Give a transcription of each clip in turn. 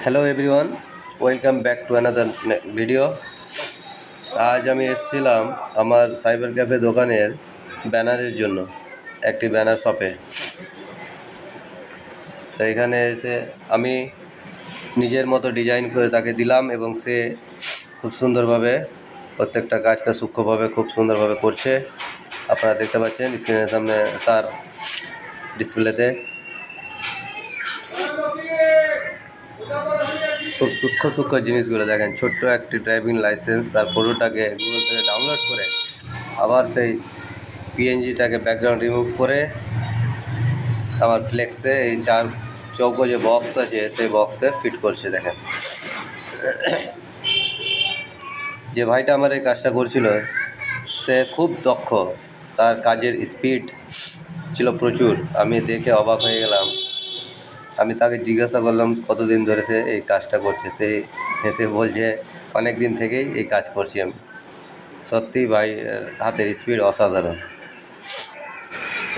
Hello everyone, welcome back to another video. আজ আমি এসেছিলাম আমার সাইবার ক্যাফে দোকানের ব্যানারের জন্য, একটি ব্যানার শপে। তো এখানে এসে আমি নিজের মতো ডিজাইন করে তাকে দিলাম এবং সে খুব সুন্দরভাবে প্রত্যেকটা কাজকে সূক্ষ্মভাবে খুব সুন্দরভাবে করছে। আপনারা দেখতে পাচ্ছেন স্ক্রিনের সামনে তার ডিসপ্লেতে। খুব সূক্ষ্ম জিনিসগুলো দেখেন, ছোট্ট একটি ড্রাইভিং লাইসেন্স, তার ফটোটাকে গুগল থেকে ডাউনলোড করে আবার সেই পিএনজিটাকে ব্যাকগ্রাউন্ড রিমুভ করে আমার ফ্লেক্সে এই চার চৌকো যে বক্স আছে সেই বক্সে ফিট করছে। দেখেন, যে ভাইটা আমার এই কাজটা করছিল সে খুব দক্ষ, তার কাজের স্পিড ছিল প্রচুর। আমি দেখে অবাক হয়ে গেলাম। আমি তাকে জিজ্ঞাসা করলাম কতদিন ধরে সে এই কাজটা করছে। সে হেসে বলছে অনেক দিন থেকেই এই কাজ করছি আমি। সত্যি ভাই হাতের স্পিড অসাধারণ।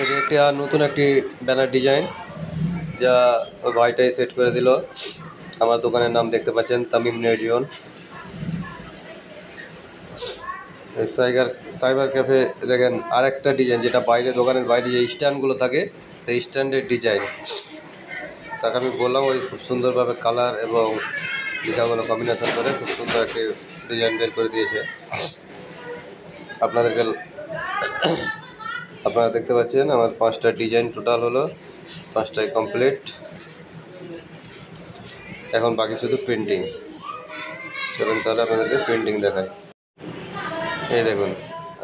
এটি একটি আর নতুন একটি ব্যানার ডিজাইন যা ওই ভাইটাই সেট করে দিল। আমার দোকানের নাম দেখতে পাচ্ছেন, তামিম নেটজিওন। সাইবার ক্যাফে দেখেন আরেকটা ডিজাইন, যেটা বাইরে দোকানের বাইরে যে স্ট্যান্ডগুলো থাকে সেই স্ট্যান্ডের ডিজাইন। তাকে আমি বললাম ওই খুব সুন্দরভাবে কালার এবং লেখাগুলো কম্বিনেশন করে খুব সুন্দর একটি ডিজাইন বের করে দিয়েছে। আপনারা দেখতে পাচ্ছেন আমার 5টা ডিজাইন টোটাল হলো, 5টাই কমপ্লিট। এখন বাকি শুধু প্রিন্টিং। চলুন তাহলে আপনাদেরকে প্রিন্টিং দেখাই। এই দেখুন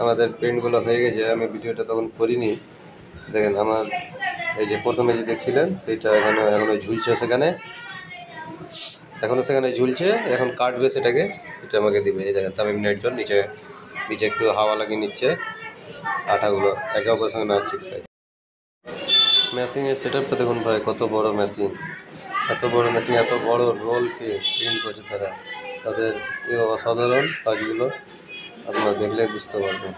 আমাদের প্রিন্টগুলো হয়ে গেছে। আমি ভিডিওটা তখন করিনি। দেখেন আমার এই যে প্রথমে যে দেখছিলেন সেইটা এখনো ঝুলছে সেখানে, সেখানে ঝুলছে। এখন কাটবে সেটাকে, এটা আমাকে দিবে। এই দেখেন তামিম নেটজিওন নিচে একটু হাওয়া লাগিয়ে নিচ্ছে, আঠাগুলো একে অপরের সঙ্গে না চিপকায়। মেশিনের সেটআপটা দেখুন ভাই, কত বড় মেশিন, এত বড় মেশিন, এত বড় রোলকে প্রিন্ট করছে তারা। তাদের অসাধারণ কাজগুলো আপনারা দেখলে বুঝতে পারবেন।